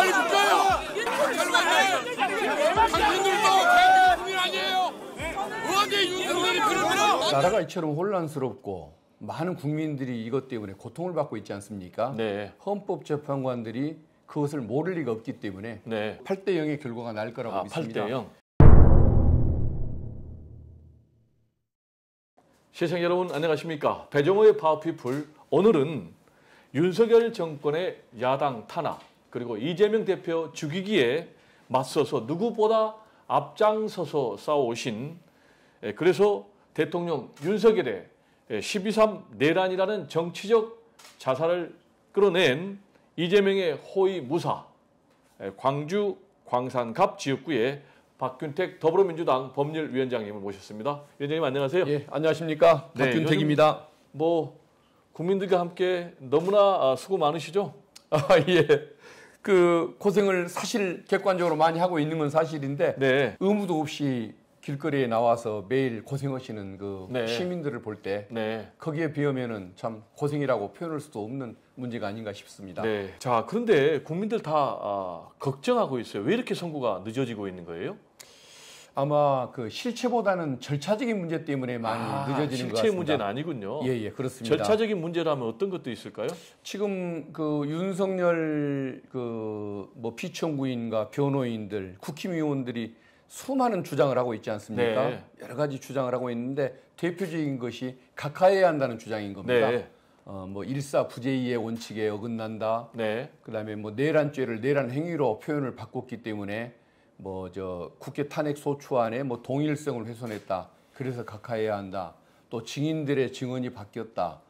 빨리 비켜요. 당신들도 대한민국 국민 아니에요. 어디 윤석열이 그러더라. 나라가 이처럼 혼란스럽고 많은 국민들이 이것 때문에 고통을 받고 있지 않습니까? 네. 헌법재판관들이 그것을 모를 리가 없기 때문에 네. 8대 0의 결과가 날 거라고 믿습니다. 8대 0. 시청자 여러분 안녕하십니까? 배정호의 파워피플, 오늘은 윤석열 정권의 야당 탄압 그리고 이재명 대표 죽이기에 맞서서 누구보다 앞장서서 싸워오신, 그래서 대통령 윤석열의 12.3 내란이라는 정치적 자살을 끌어낸 이재명의 호위 무사, 광주 광산갑 지역구의 박균택 더불어민주당 법률위원장님을 모셨습니다. 위원장님 안녕하세요. 예, 안녕하십니까? 네, 박균택입니다. 뭐 국민들과 함께 너무나 수고 많으시죠? 예. 그 고생을 사실 객관적으로 많이 하고 있는 건 사실인데 네. 의무도 없이 길거리에 나와서 매일 고생하시는 그 네. 시민들을 볼 때 네. 거기에 비하면은 참 고생이라고 표현할 수도 없는 문제가 아닌가 싶습니다. 네. 자, 그런데 국민들 다 걱정하고 있어요. 왜 이렇게 선고가 늦어지고 있는 거예요? 아마 그 실체보다는 절차적인 문제 때문에 많이 늦어지는 것 같습니다. 실체 문제는 아니군요. 예, 그렇습니다. 절차적인 문제라면 어떤 것도 있을까요? 지금 그 윤석열 그 뭐 피청구인과 변호인들, 국힘의원들이 수많은 주장을 하고 있지 않습니까? 네. 여러 가지 주장을 하고 있는데 대표적인 것이 각하해야 한다는 주장인 겁니다. 네. 뭐 일사부재이의 원칙에 어긋난다. 네. 그다음에 뭐 내란죄를 내란 행위로 표현을 바꿨기 때문에 뭐 저 국회 탄핵 소추안에 뭐 동일성을 훼손했다. 그래서 각하해야 한다. 또 증인들의 증언이 바뀌었다.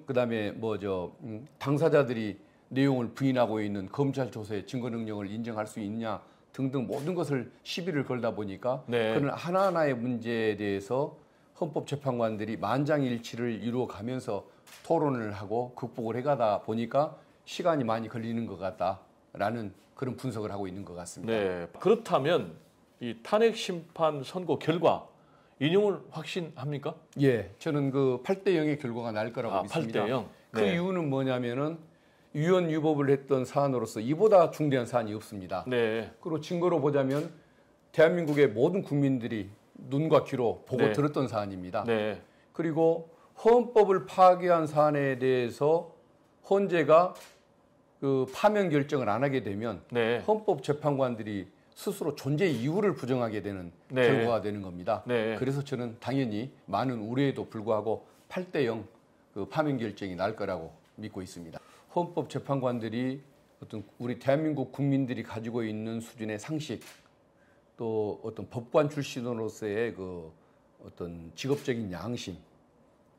그다음에 뭐 저 당사자들이 내용을 부인하고 있는 검찰 조사의 증거 능력을 인정할 수 있냐 등등 모든 것을 시비를 걸다 보니까 네. 그런 하나하나의 문제에 대해서 헌법재판관들이 만장일치를 이루어가면서 토론을 하고 극복을 해가다 보니까 시간이 많이 걸리는 것 같다라는 그런 분석을 하고 있는 것 같습니다. 네. 그렇다면 이 탄핵 심판 선고 결과 인용을 확신합니까? 예, 저는 그 8대 0의 결과가 날 거라고 믿습니다. 8대 0. 그 네. 이유는 뭐냐면은 유언유법을 했던 사안으로서 이보다 중대한 사안이 없습니다. 네. 그리고 증거로 보자면 대한민국의 모든 국민들이 눈과 귀로 보고 네. 들었던 사안입니다. 네. 그리고 헌법을 파괴한 사안에 대해서 헌재가 그 파면 결정을 안 하게 되면 네. 헌법재판관들이 스스로 존재 이유를 부정하게 되는 네. 결과가 되는 겁니다. 네. 그래서 저는 당연히 많은 우려에도 불구하고 8대 0 그 파면 결정이 날 거라고 믿고 있습니다. 헌법재판관들이 어떤 우리 대한민국 국민들이 가지고 있는 수준의 상식, 또 어떤 법관 출신으로서의 그 어떤 직업적인 양심,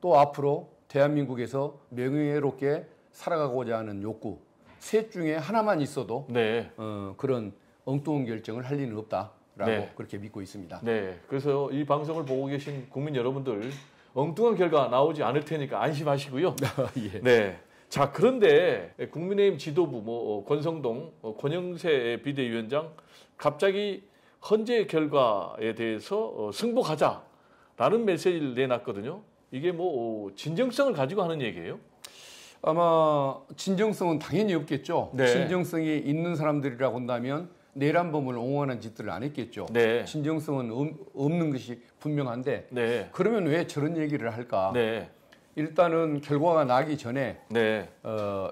또 앞으로 대한민국에서 명예롭게 살아가고자 하는 욕구, 셋 중에 하나만 있어도 네. 그런 엉뚱한 결정을 할 리는 없다라고 네. 그렇게 믿고 있습니다. 네. 그래서 이 방송을 보고 계신 국민 여러분들 엉뚱한 결과 나오지 않을 테니까 안심하시고요. 예. 네. 자, 그런데 국민의힘 지도부 권성동 권영세 비대위원장 갑자기 헌재 결과에 대해서 승복하자라는 메시지를 내놨거든요. 이게 뭐 진정성을 가지고 하는 얘기예요? 아마 진정성은 당연히 없겠죠. 네. 진정성이 있는 사람들이라고 한다면 내란범을 옹호하는 짓들을 안 했겠죠. 네. 진정성은 없는 것이 분명한데 네. 그러면 왜 저런 얘기를 할까? 네. 일단은 결과가 나기 전에 네.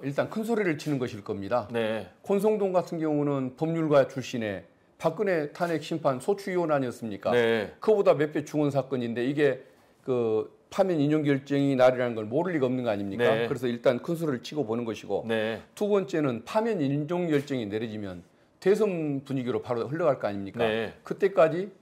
일단 큰 소리를 치는 것일 겁니다. 네. 권성동 같은 경우는 법률가 출신의 박근혜 탄핵 심판 소추위원 아니었습니까? 네. 그보다 몇 배 중한 사건인데 이게 그 파면 인용 결정이 날이라는 걸 모를 리가 없는 거 아닙니까? 네. 그래서 일단 큰 소리를 치고 보는 것이고 네. 두 번째는 파면 인용 결정이 내려지면 대선 분위기로 바로 흘러갈 거 아닙니까? 네. 그때까지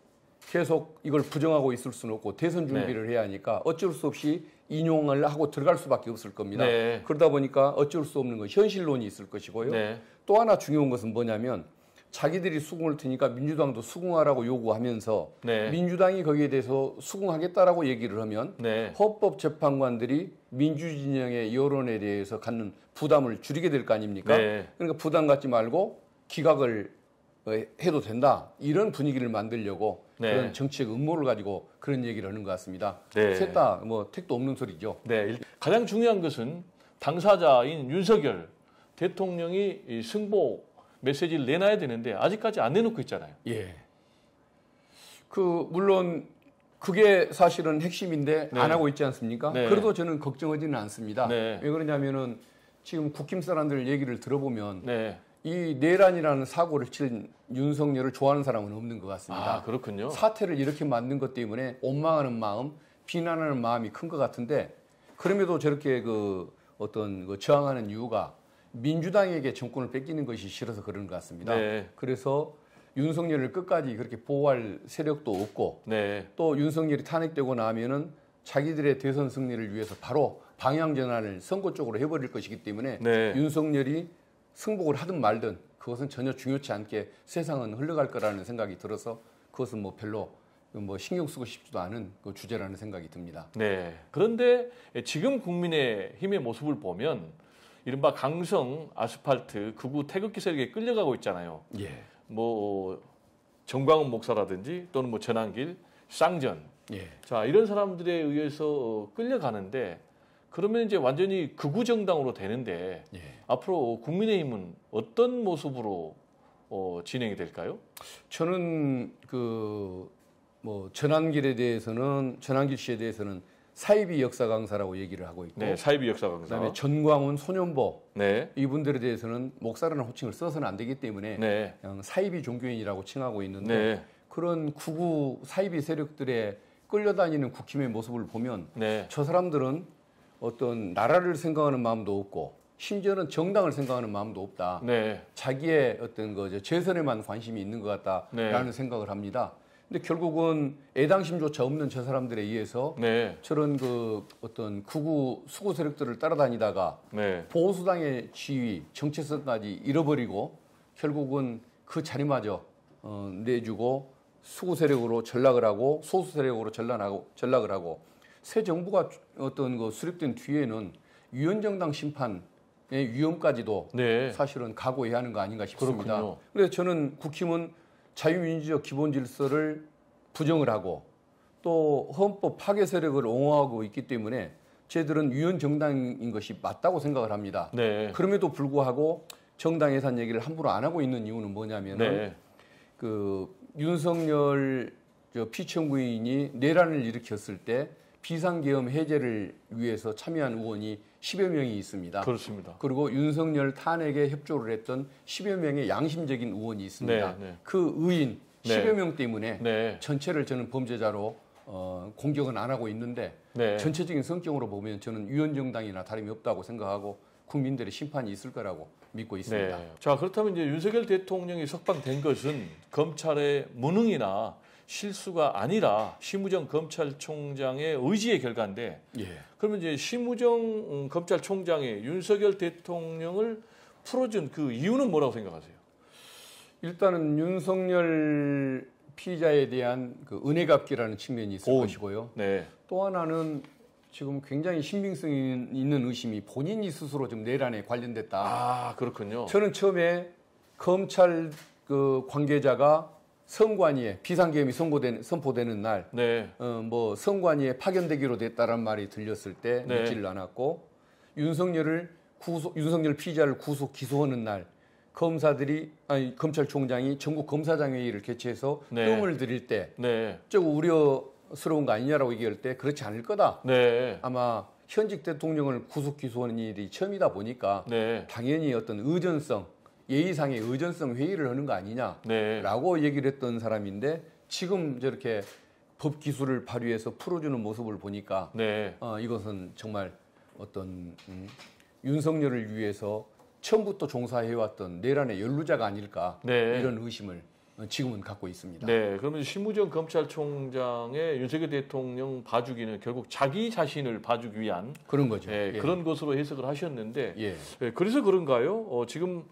계속 이걸 부정하고 있을 수는 없고 대선 준비를 네. 해야 하니까 어쩔 수 없이 인용을 하고 들어갈 수밖에 없을 겁니다. 네. 그러다 보니까 어쩔 수 없는 건 현실론이 있을 것이고요. 네. 또 하나 중요한 것은 뭐냐면 자기들이 수긍을 트니까 민주당도 수긍하라고 요구하면서 네. 민주당이 거기에 대해서 수긍하겠다라고 얘기를 하면 네. 헌법재판관들이 민주진영의 여론에 대해서 갖는 부담을 줄이게 될 거 아닙니까? 네. 그러니까 부담 갖지 말고 기각을 해도 된다. 이런 분위기를 만들려고 네. 그런 정치적 음모를 가지고 그런 얘기를 하는 것 같습니다. 네. 셋 다 뭐 택도 없는 소리죠. 네. 가장 중요한 것은 당사자인 윤석열 대통령이 이 승복 메시지를 내놔야 되는데 아직까지 안 내놓고 있잖아요. 예. 물론 그게 사실은 핵심인데 네. 안 하고 있지 않습니까? 네. 그래도 저는 걱정하지는 않습니다. 네. 왜 그러냐면은 지금 국힘 사람들 얘기를 들어보면 네. 이 내란이라는 사고를 친 윤석열을 좋아하는 사람은 없는 것 같습니다. 아, 그렇군요. 사태를 이렇게 만든 것 때문에 원망하는 마음, 비난하는 마음이 큰 것 같은데 그럼에도 저렇게 저항하는 이유가 민주당에게 정권을 뺏기는 것이 싫어서 그러는 것 같습니다. 네. 그래서 윤석열을 끝까지 그렇게 보호할 세력도 없고 네. 또 윤석열이 탄핵되고 나면은 자기들의 대선 승리를 위해서 바로 방향 전환을 선거 쪽으로 해버릴 것이기 때문에 네. 윤석열이 승복을 하든 말든 그것은 전혀 중요치 않게 세상은 흘러갈 거라는 생각이 들어서 그것은 별로 신경 쓰고 싶지도 않은 그 주제라는 생각이 듭니다. 네. 그런데 지금 국민의힘의 모습을 보면 이른바 강성 아스팔트 극우 태극기 세력에 끌려가고 있잖아요. 예. 정광훈 목사라든지 또는 전한길, 쌍전. 예. 자, 이런 사람들에 의해서 끌려가는데 그러면 이제 완전히 극우 정당으로 되는데 예. 앞으로 국민의힘은 어떤 모습으로 진행이 될까요? 저는 전한길 씨에 대해서는 사이비 역사 강사라고 얘기를 하고 있고, 네, 사이비 역사 강사. 그다음에 전광훈, 손연보 네. 이분들에 대해서는 목사라는 호칭을 써서는 안 되기 때문에 네. 그냥 사이비 종교인이라고 칭하고 있는데 네. 그런 극우 사이비 세력들의 끌려다니는 국힘의 모습을 보면 네. 저 사람들은 어떤 나라를 생각하는 마음도 없고 심지어는 정당을 생각하는 마음도 없다. 네. 자기의 어떤 재선에만 관심이 있는 것 같다라는 네. 생각을 합니다. 근데 결국은 애당심조차 없는 저 사람들에 의해서 네. 저런 어떤 극우 수구 세력들을 따라다니다가 네. 보수당의 지위, 정체성까지 잃어버리고 결국은 그 자리마저 내주고 수구 세력으로 전락을 하고 소수 세력으로 전락을 하고 새 정부가 수립된 뒤에는 유연정당 심판의 위험까지도 네. 사실은 각오해야 하는 거 아닌가 싶습니다. 그렇군요. 그래서 저는 국힘은 자유민주적 기본 질서를 부정을 하고 또 헌법 파괴 세력을 옹호하고 있기 때문에 저희들은 유연정당인 것이 맞다고 생각을 합니다. 네. 그럼에도 불구하고 정당 예산 얘기를 함부로 안 하고 있는 이유는 뭐냐면은 네. 윤석열 피청구인이 내란을 일으켰을 때 비상계엄 해제를 위해서 참여한 의원이 10여 명이 있습니다. 그렇습니다. 그리고 윤석열 탄핵에 협조를 했던 10여 명의 양심적인 의원이 있습니다. 네, 네. 그 의인 네. 10여 명 때문에 네. 전체를 저는 범죄자로 공격은 안 하고 있는데 네. 전체적인 성격으로 보면 저는 유연정당이나 다름이 없다고 생각하고 국민들의 심판이 있을 거라고 믿고 있습니다. 네. 자, 그렇다면 이제 윤석열 대통령이 석방된 것은 검찰의 무능이나 실수가 아니라 심우정 검찰총장의 의지의 결과인데 예. 그러면 이제 심우정 검찰총장이 윤석열 대통령을 풀어준 그 이유는 뭐라고 생각하세요? 일단은 윤석열 피의자에 대한 은혜 갚기라는 측면이 있을 고은. 것이고요. 네. 또 하나는 지금 굉장히 신빙성 있는 의심이 본인이 스스로 좀 내란에 관련됐다. 아, 그렇군요. 저는 처음에 검찰 관계자가 선관위에 비상계엄이 선포되는 날, 네. 선관위에 파견되기로 됐다는 말이 들렸을 때 네. 믿지를 않았고 윤석열 피의자를 구속 기소하는 날 검찰총장이 전국 검사장 회의를 개최해서 네. 뜸을 들일 때 네. 조금 우려스러운 거 아니냐라고 얘기할 때 그렇지 않을 거다. 네. 아마 현직 대통령을 구속 기소하는 일이 처음이다 보니까 네. 당연히 어떤 예의상의 의전성 회의를 하는 거 아니냐라고 네. 얘기를 했던 사람인데 지금 저렇게 법 기술을 발휘해서 풀어주는 모습을 보니까 네. 이것은 정말 어떤 윤석열을 위해서 처음부터 종사해왔던 내란의 연루자가 아닐까 네. 이런 의심을 지금은 갖고 있습니다. 네. 그러면 심우정 검찰총장의 윤석열 대통령 봐주기는 결국 자기 자신을 봐주기 위한 그런 거죠. 예, 예. 그런 것으로 해석을 하셨는데 예. 예, 그래서 그런가요? 지금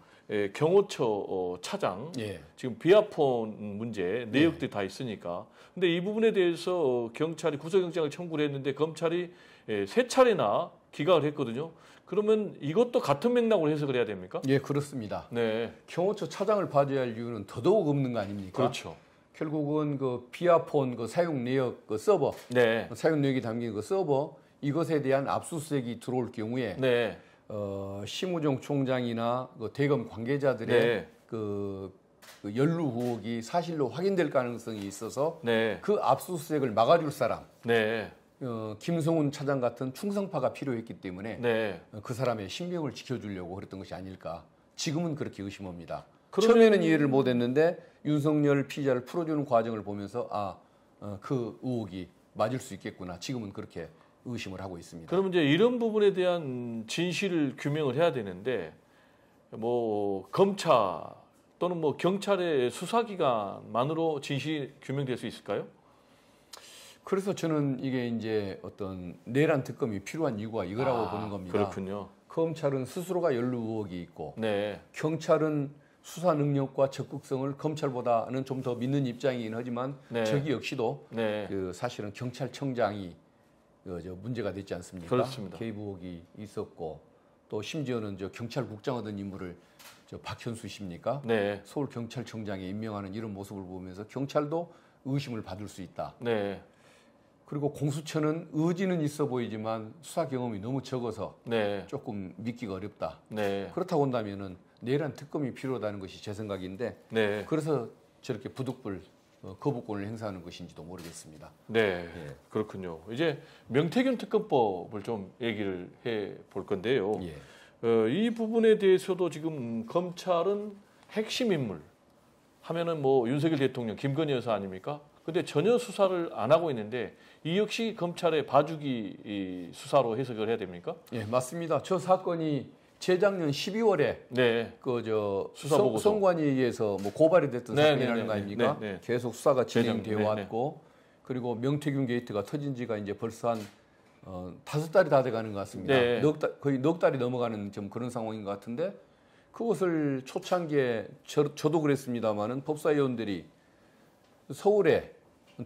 경호처 차장 예. 지금 비아폰 문제 내역들이 다 있으니까 근데 이 부분에 대해서 경찰이 구속영장을 청구를 했는데 검찰이 3차례나 기각을 했거든요. 그러면 이것도 같은 맥락으로 해석을 해야 됩니까? 예, 그렇습니다. 네. 경호처 차장을 봐줘야 할 이유는 더더욱 없는 거 아닙니까? 그렇죠. 결국은 비아폰 사용 내역 서버, 네. 사용 내역이 담긴 서버 이것에 대한 압수수색이 들어올 경우에 네. 심우정 총장이나 그 대검 관계자들의 네. 그 연루 의혹이 사실로 확인될 가능성이 있어서 네. 그 압수수색을 막아줄 사람, 네. 김성훈 차장 같은 충성파가 필요했기 때문에 네. 그 사람의 신병을 지켜주려고 그랬던 것이 아닐까. 지금은 그렇게 의심합니다. 그러면- 처음에는 이해를 못했는데 윤석열 피의자를 풀어주는 과정을 보면서 그 의혹이 맞을 수 있겠구나. 지금은 그렇게 의심을 하고 있습니다. 그러면 이제 이런 부분에 대한 진실을 규명을 해야 되는데 뭐 검찰 또는 뭐 경찰의 수사기관만으로 진실이 규명될 수 있을까요? 그래서 저는 이게 이제 어떤 내란 특검이 필요한 이유가 이거라고 보는 겁니다. 그렇군요. 검찰은 스스로가 연루 의혹이 있고 네. 경찰은 수사 능력과 적극성을 검찰보다는 좀 더 믿는 입장이긴 하지만 네. 저기 역시도 네. 그 사실은 경찰청장이 저 문제가 됐지 않습니까? 그렇습니다. 개입 의혹이 있었고 또 심지어는 저 경찰국장 하던 인물을 저 박현수 씨입니까? 네. 서울 경찰청장에 임명하는 이런 모습을 보면서 경찰도 의심을 받을 수 있다. 네. 그리고 공수처는 의지는 있어 보이지만 수사 경험이 너무 적어서 네. 조금 믿기가 어렵다. 네. 그렇다고 한다면은 내란 특검이 필요하다는 것이 제 생각인데 네. 그래서 저렇게 부득불 거부권을 행사하는 것인지도 모르겠습니다. 네. 예. 그렇군요. 이제 명태균 특검법을 좀 얘기를 해 볼 건데요. 예. 이 부분에 대해서도 지금 검찰은 핵심 인물 하면은 뭐 윤석열 대통령, 김건희 여사 아닙니까? 근데 전혀 수사를 안 하고 있는데 이 역시 검찰의 봐주기 이 수사로 해석을 해야 됩니까? 예, 맞습니다. 저 사건이 재작년 12월에 네. 그 보고서. 선관위에 의해서 뭐 고발이 됐던 네, 사건이라는 네, 거 네, 아닙니까? 네, 네. 계속 수사가 진행되어 재작- 네, 왔고 그리고 명태균 게이트가 터진 지가 이제 벌써 한 5달이 다 돼가는 것 같습니다. 네. 거의 넉 달이 넘어가는 좀 그런 상황인 것 같은데 그것을 초창기에 저도 그랬습니다마는 법사위원들이 서울에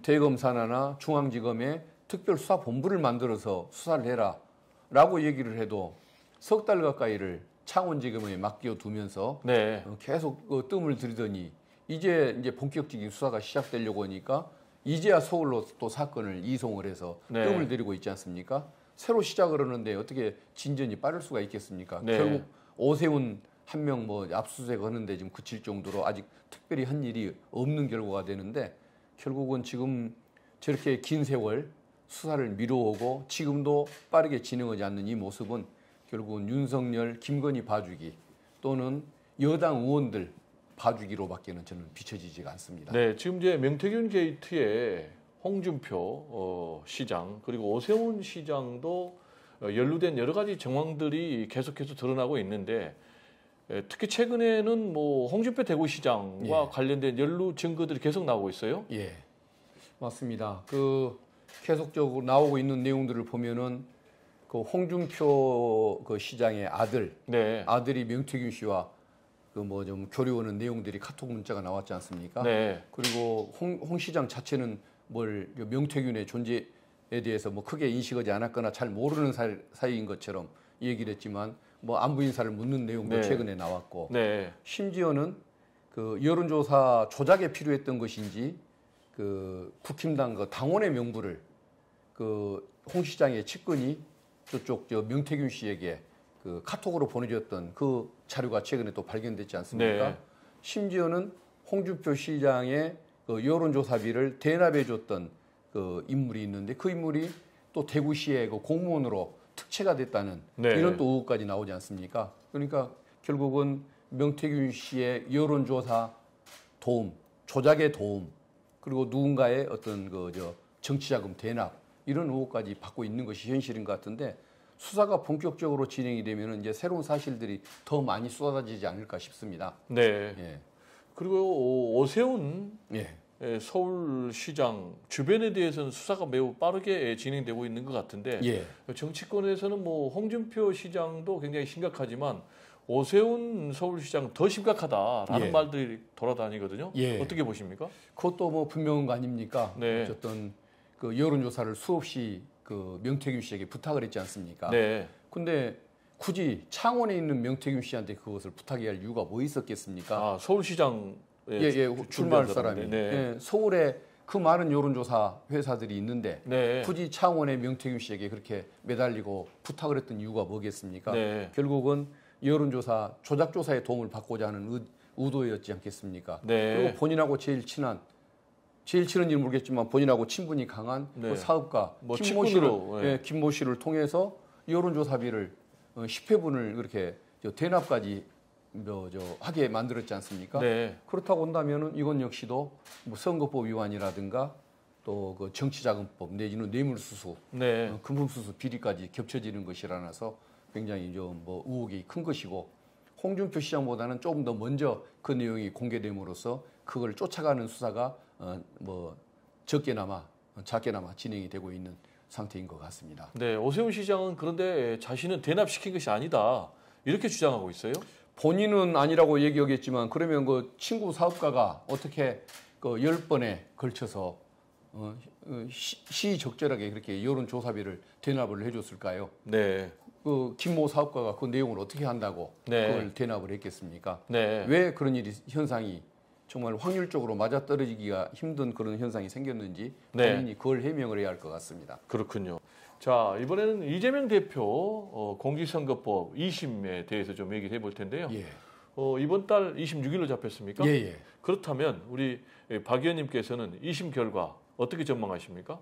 대검 산하나 중앙지검에 특별수사본부를 만들어서 수사를 해라라고 얘기를 해도 석 달 가까이를 창원지검에 맡겨두면서 네. 계속 뜸을 들이더니 이제 본격적인 수사가 시작되려고 하니까 이제야 서울로 또 사건을 이송을 해서 네. 뜸을 들이고 있지 않습니까? 새로 시작을 하는데 어떻게 진전이 빠를 수가 있겠습니까? 네. 결국 오세훈 한 명 뭐 압수수색 하는데 지금 그칠 정도로 아직 특별히 한 일이 없는 결과가 되는데 결국은 지금 저렇게 긴 세월 수사를 미뤄오고 지금도 빠르게 진행하지 않는 이 모습은 결국은 윤석열, 김건희 봐주기 또는 여당 의원들 봐주기로밖에는 저는 비춰지지가 않습니다. 네, 지금 이제 명태균 게이트에 홍준표 시장 그리고 오세훈 시장도 연루된 여러 가지 정황들이 계속해서 드러나고 있는데 특히 최근에는 뭐 홍준표 대구시장과 예. 관련된 연루 증거들이 계속 나오고 있어요. 예, 맞습니다. 그 계속적으로 나오고 있는 내용들을 보면은 그 홍준표 그 시장의 네, 아들이 명태균 씨와 그 뭐 좀 교류하는 내용들이 카톡 문자가 나왔지 않습니까? 네, 그리고 홍 시장 자체는 뭘 명태균의 존재에 대해서 뭐 크게 인식하지 않았거나 잘 모르는 사이인 것처럼 얘기를 했지만 뭐 안부 인사를 묻는 내용도 네. 최근에 나왔고 네, 심지어는 그 여론조사 조작에 필요했던 것인지 그 국힘당 그 당원의 명부를 그 홍 시장의 측근이 저쪽 저 명태균 씨에게 그 카톡으로 보내줬던 그 자료가 최근에 또 발견됐지 않습니까? 네. 심지어는 홍준표 시장의 그 여론조사비를 대납해줬던 그 인물이 있는데 그 인물이 또 대구시의 그 공무원으로 특채가 됐다는 네. 이런 또 의혹까지 나오지 않습니까? 그러니까 결국은 명태균 씨의 여론조사 도움, 조작의 도움, 그리고 누군가의 어떤 그 정치자금 대납 이런 의혹까지 받고 있는 것이 현실인 것 같은데 수사가 본격적으로 진행이 되면 이제 새로운 사실들이 더 많이 쏟아지지 않을까 싶습니다. 네. 예, 그리고 오세훈 예, 서울시장 주변에 대해서는 수사가 매우 빠르게 진행되고 있는 것 같은데 예. 정치권에서는 뭐 홍준표 시장도 굉장히 심각하지만 오세훈 서울시장 더 심각하다라는 예. 말들이 돌아다니거든요. 예. 어떻게 보십니까? 그것도 뭐 분명한 거 아닙니까? 네. 어쨌든 그 여론조사를 수없이 그 명태균 씨에게 부탁을 했지 않습니까? 네, 근데 굳이 창원에 있는 명태균 씨한테 그것을 부탁해야 할 이유가 뭐 있었겠습니까? 서울시장 예, 출마할 사람이. 네. 예, 서울에 그 많은 여론조사 회사들이 있는데 네. 굳이 창원의 명태균 씨에게 그렇게 매달리고 부탁을 했던 이유가 뭐겠습니까? 네. 결국은 여론조사, 조작조사에 도움을 받고자 하는 의도였지 않겠습니까? 네. 그리고 본인하고 제일 친한지는 모르겠지만 본인하고 친분이 강한 네. 그 사업가 뭐 김모 씨를, 친분으로, 네. 김모 씨를 통해서 여론조사비를 10회분을 그렇게 대납까지 하게 만들었지 않습니까? 네. 그렇다고 한다면은 이건 역시도 뭐 선거법 위반이라든가 또 그 정치자금법 내지는 뇌물수수, 네. 금품수수 비리까지 겹쳐지는 것이라서 굉장히 좀 뭐 의혹이 큰 것이고 홍준표 시장보다는 조금 더 먼저 그 내용이 공개됨으로써 그걸 쫓아가는 수사가 뭐 작게나마 진행이 되고 있는 상태인 것 같습니다. 네. 오세훈 시장은 그런데 자신은 대납시킨 것이 아니다. 이렇게 주장하고 있어요. 본인은 아니라고 얘기하겠지만 그러면 그 친구 사업가가 어떻게 그 10번에 걸쳐서 시적절하게 그렇게 여론조사비를 대납을 해줬을까요? 네. 그 김모 사업가가 그 내용을 어떻게 한다고 네. 그걸 대납을 했겠습니까? 네. 왜 그런 현상이 정말 확률적으로 맞아떨어지기가 힘든 그런 현상이 생겼는지 네. 본인이 그걸 해명을 해야 할 것 같습니다. 그렇군요. 자, 이번에는 이재명 대표 공직선거법 2심에 대해서 좀 얘기를 해볼 텐데요. 예. 이번 달 26일로 잡혔습니까? 예. 그렇다면 우리 박 의원님께서는 2심 결과 어떻게 전망하십니까?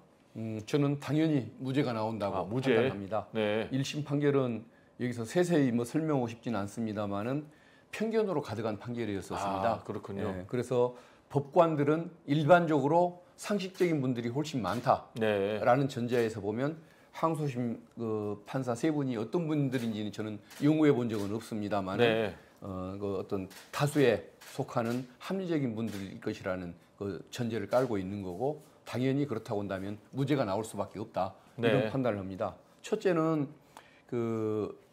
저는 당연히 무죄가 나온다고 무죄. 판단합니다. 네. 1심 판결은 여기서 세세히 뭐 설명하고 싶지는 않습니다만은 편견으로 가득한 판결이었었습니다. 그렇군요. 예, 그래서 법관들은 일반적으로 상식적인 분들이 훨씬 많다라는 네. 전제에서 보면 항소심 그 판사 세 분이 어떤 분들인지는 저는 연구해 본 적은 없습니다만 네. 그 어떤 다수에 속하는 합리적인 분들일 것이라는 그 전제를 깔고 있는 거고 당연히 그렇다고 한다면 무죄가 나올 수밖에 없다 이런 네. 판단을 합니다. 첫째는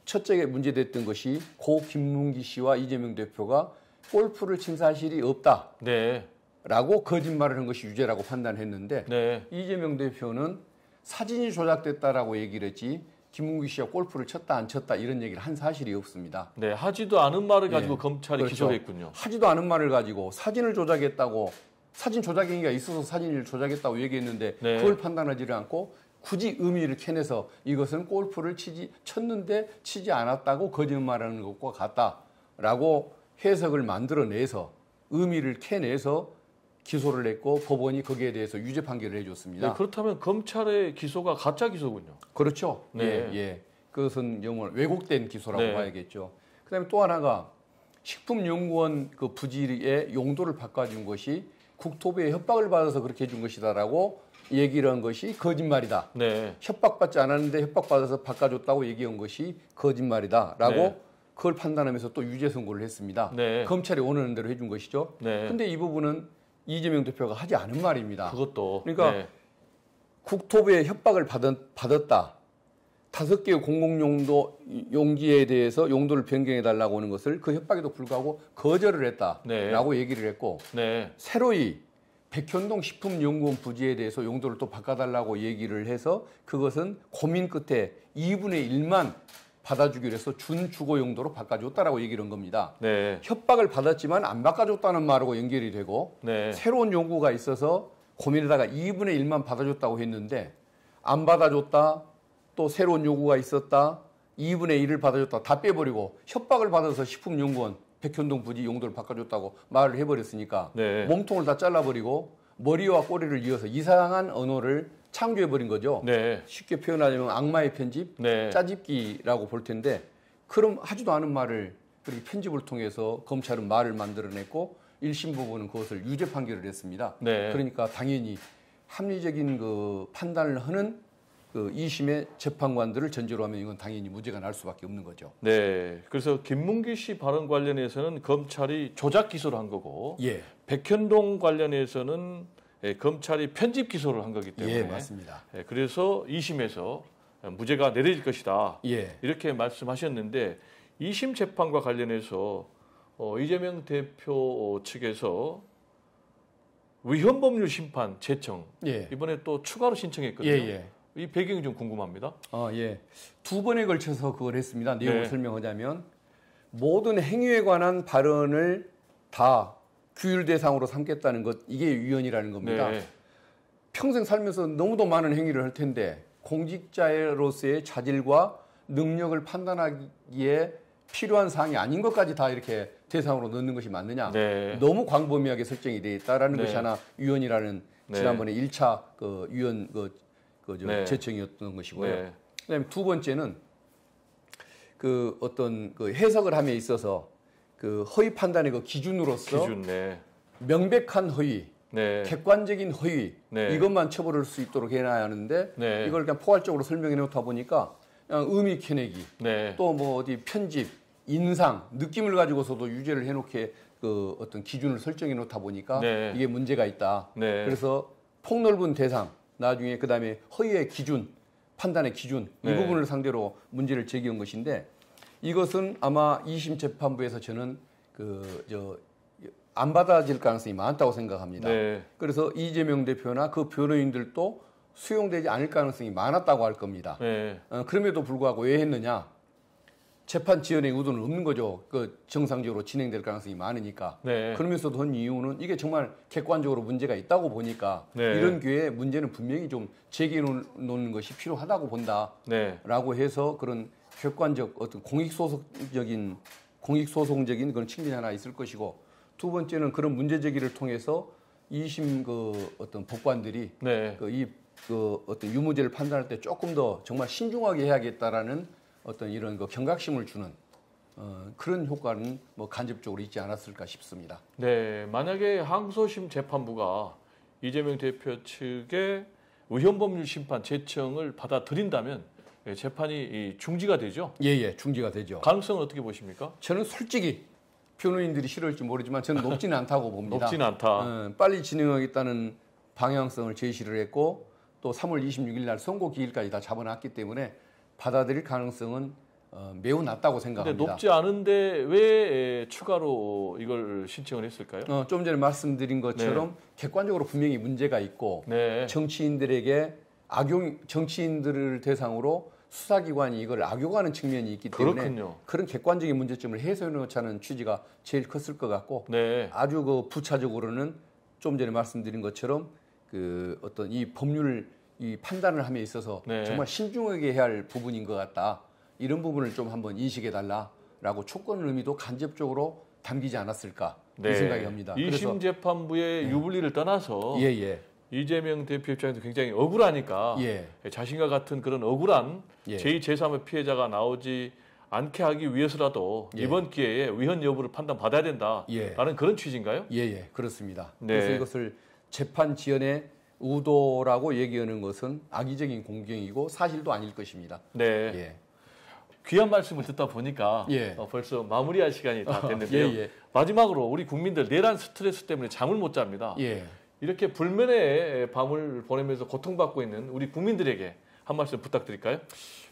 첫째 문제됐던 것이 고 김문기 씨와 이재명 대표가 골프를 친 사실이 없다. 네. 라고 거짓말을 한 것이 유죄라고 판단했는데 네. 이재명 대표는 사진이 조작됐다라고 얘기를 했지 김문기 씨가 골프를 쳤다 안 쳤다 이런 얘기를 한 사실이 없습니다. 네. 하지도 않은 말을 가지고 예. 검찰이 그렇죠. 기소를 했군요. 하지도 않은 말을 가지고 사진을 조작했다고 사진 조작 행위가 있어서 사진을 조작했다고 얘기했는데 네. 그걸 판단하지를 않고 굳이 의미를 캐내서 이것은 골프를 쳤는데 치지 않았다고 거짓말하는 것과 같다라고 해석을 만들어내서 의미를 캐내서 기소를 했고 법원이 거기에 대해서 유죄 판결을 해줬습니다. 네, 그렇다면 검찰의 기소가 가짜 기소군요. 그렇죠. 네. 예. 그것은 정말 왜곡된 기소라고 네. 봐야겠죠. 그다음에 또 하나가 식품연구원 그 부지의 용도를 바꿔준 것이 국토부의 협박을 받아서 그렇게 해준 것이다라고 얘기를 한 것이 거짓말이다. 네. 협박받지 않았는데 협박받아서 바꿔줬다고 얘기한 것이 거짓말이다라고 네. 그걸 판단하면서 또 유죄 선고를 했습니다. 네. 검찰이 원하는 대로 해준 것이죠. 네. 근데 이 부분은 이재명 대표가 하지 않은 말입니다. 그것도. 그러니까 네. 국토부의 협박을 받았다. 5개의 공공용도 용지에 대해서 용도를 변경해달라고 하는 것을 그 협박에도 불구하고 거절을 했다라고 얘기를 했고 네. 새로이 백현동 식품연구원 부지에 대해서 용도를 또 바꿔달라고 얘기를 해서 그것은 고민 끝에 2분의 1만 받아주기로 해서 준주거 용도로 바꿔줬다라고 얘기를 한 겁니다. 네. 협박을 받았지만 안 바꿔줬다는 말하고 연결이 되고 네. 새로운 요구가 있어서 고민에다가 2분의 1만 받아줬다고 했는데 안 받아줬다 또 새로운 요구가 있었다 2분의 1을 받아줬다 다 빼버리고 협박을 받아서 식품연구원 백현동 부지 용도를 바꿔줬다고 말을 해버렸으니까 네. 몸통을 다 잘라버리고 머리와 꼬리를 이어서 이상한 언어를 창조해버린 거죠. 네. 쉽게 표현하자면 악마의 편집, 네. 짜집기라고 볼 텐데 그럼 하지도 않은 말을 그렇게 편집을 통해서 검찰은 말을 만들어냈고 1심 부분은 그것을 유죄 판결을 했습니다. 네. 그러니까 당연히 합리적인 그 판단을 하는 그 2심의 재판관들을 전제로 하면 이건 당연히 무죄가 날 수밖에 없는 거죠. 네. 그래서 김문기 씨 발언 관련해서는 검찰이 조작 기소를 한 거고 예. 백현동 관련해서는 검찰이 편집 기소를 한 거기 때문에 예, 맞습니다. 그래서 2심에서 무죄가 내려질 것이다. 예. 이렇게 말씀하셨는데 2심 재판과 관련해서 이재명 대표 측에서 위헌법률 심판 제청 예. 이번에 또 추가로 신청했거든요. 예. 이 배경이 좀 궁금합니다. 예. 2번에 걸쳐서 그걸 했습니다. 내용을 네. 설명하자면 모든 행위에 관한 발언을 다 규율 대상으로 삼겠다는 것 이게 위헌이라는 겁니다. 네. 평생 살면서 너무도 많은 행위를 할 텐데 공직자로서의 자질과 능력을 판단하기에 필요한 사항이 아닌 것까지 다 이렇게 대상으로 넣는 것이 맞느냐? 네. 너무 광범위하게 설정이 되어 있다라는 네. 것이 하나 위헌이라는 네. 지난번에 1차 그 위헌 네. 제청이었던 것이고요. 네. 그다음에 두 번째는 그 어떤 그 해석을 함에 있어서 그 허위 판단의 그 기준으로서 기준, 네. 명백한 허위, 네. 객관적인 허위 네. 이것만 처벌할 수 있도록 해놔야 하는데 네. 이걸 그냥 포괄적으로 설명해 놓다 보니까 그냥 의미 캐내기 네. 또 뭐 어디 편집, 인상, 느낌을 가지고서도 유죄를 해놓게 그 어떤 기준을 설정해 놓다 보니까 네. 이게 문제가 있다. 네. 그래서 폭넓은 대상, 나중에 그 다음에 허위의 기준, 판단의 기준 이 네. 부분을 상대로 문제를 제기한 것인데 이것은 아마 2심 재판부에서 저는 안 받아질 가능성이 많다고 생각합니다. 네. 그래서 이재명 대표나 그 변호인들도 수용되지 않을 가능성이 많았다고 할 겁니다. 네. 그럼에도 불구하고 왜 했느냐? 재판 지연의 의도는 없는 거죠. 그 정상적으로 진행될 가능성이 많으니까. 네. 그러면서도 한 이유는 이게 정말 객관적으로 문제가 있다고 보니까 네. 이런 기회에 문제는 분명히 좀 제기해 놓는 것이 필요하다고 본다라고 네. 해서 그런 객관적 어떤 공익소송적인 그런 측면이 하나 있을 것이고 두 번째는 그런 문제 제기를 통해서 2심 그 어떤 법관들이 네. 그 어떤 유무죄를 판단할 때 조금 더 정말 신중하게 해야겠다라는 어떤 이런 그 경각심을 주는 그런 효과는 뭐 간접적으로 있지 않았을까 싶습니다. 네, 만약에 항소심 재판부가 이재명 대표 측의 위헌법률 심판 제청을 받아들인다면 재판이 중지가 되죠. 예, 중지가 되죠. 가능성은 어떻게 보십니까? 저는 솔직히 변호인들이 싫어할지 모르지만 저는 높지는 않다고 봅니다. 높지는 않다. 빨리 진행하겠다는 방향성을 제시를 했고 또 3월 26일 날 선고 기일까지 다 잡아놨기 때문에 받아들일 가능성은 매우 낮다고 근데 생각합니다. 높지 않은데 왜 추가로 이걸 신청을 했을까요? 좀 전에 말씀드린 것처럼 객관적으로 분명히 문제가 있고 네. 정치인들을 대상으로 수사기관이 이걸 악용하는 측면이 있기 때문에 그렇군요. 그런 객관적인 문제점을 해소해 놓자는 취지가 제일 컸을 것 같고 네. 아주 그 부차적으로는 좀 전에 말씀드린 것처럼 그 어떤 이 법률 이 판단을 함에 있어서 네. 정말 신중하게 해야 할 부분인 것 같다. 이런 부분을 좀 한번 인식해 달라라고 촉구하는 의미도 간접적으로 담기지 않았을까 이 생각이 듭니다. 2심 재판부의 유불리를 떠나서 예. 이재명 대표 입장에서 굉장히 억울하니까 예. 자신과 같은 그런 억울한 예. 제2, 제3의 피해자가 나오지 않게 하기 위해서라도 예. 이번 기회에 위헌 여부를 판단받아야 된다라는 예. 그런 취지인가요? 예, 그렇습니다. 네. 그래서 이것을 재판 지연의 의도라고 얘기하는 것은 악의적인 공경이고 사실도 아닐 것입니다. 네. 예. 귀한 말씀을 듣다 보니까 예. 벌써 마무리할 시간이 다 됐는데요. 예. 마지막으로 우리 국민들 내란 스트레스 때문에 잠을 못 잡니다. 예. 이렇게 불면의 밤을 보내면서 고통받고 있는 우리 국민들에게 한 말씀 부탁드릴까요?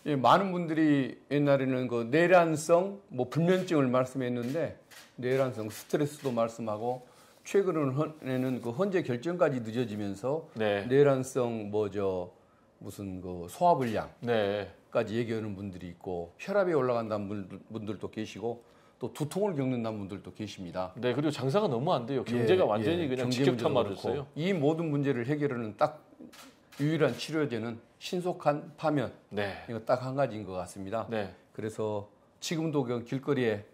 예, 많은 분들이 옛날에는 그 내란성, 뭐 불면증을 말씀했는데 내란성 스트레스도 말씀하고 최근에는 그 헌재 결정까지 늦어지면서 네. 내란성 무슨 그 소화불량 네. 까지 얘기하는 분들이 있고 혈압이 올라간다는 분들도 계시고 또 두통을 겪는다는 분들도 계십니다. 네, 그리고 장사가 너무 안 돼요. 경제가 완전히 그냥 경제 직격탄 문제도 맞았어요. 그렇고 이 모든 문제를 해결하는 딱 유일한 치료제는 신속한 파면. 네. 이거 딱 한 가지인 것 같습니다. 네. 그래서 지금도 그냥 길거리에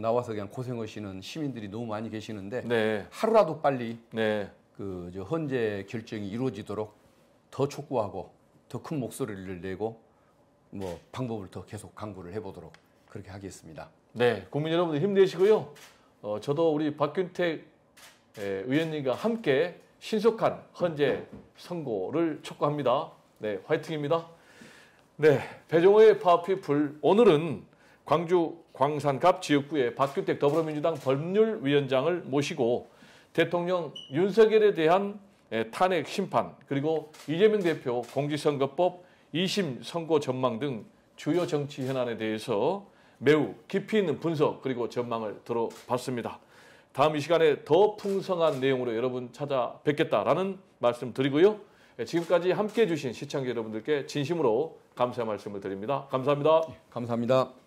나와서 그냥 고생하시는 시민들이 너무 많이 계시는데 네. 하루라도 빨리 네. 저 헌재 결정이 이루어지도록 더 촉구하고 더 큰 목소리를 내고 뭐 방법을 더 계속 강구를 해보도록 그렇게 하겠습니다. 네, 국민 여러분들 힘내시고요. 저도 우리 박균택 의원님과 함께 신속한 헌재 선고를 촉구합니다. 네, 화이팅입니다. 네, 배종호의 파워피플 오늘은 광주 광산갑 지역구의 박균택 더불어민주당 법률위원장을 모시고 대통령 윤석열에 대한 탄핵 심판 그리고 이재명 대표 공직선거법 2심 선고 전망 등 주요 정치 현안에 대해서 매우 깊이 있는 분석 그리고 전망을 들어봤습니다. 다음 이 시간에 더 풍성한 내용으로 여러분 찾아뵙겠다라는 말씀 드리고요. 지금까지 함께해 주신 시청자 여러분들께 진심으로 감사의 말씀을 드립니다. 감사합니다. 감사합니다.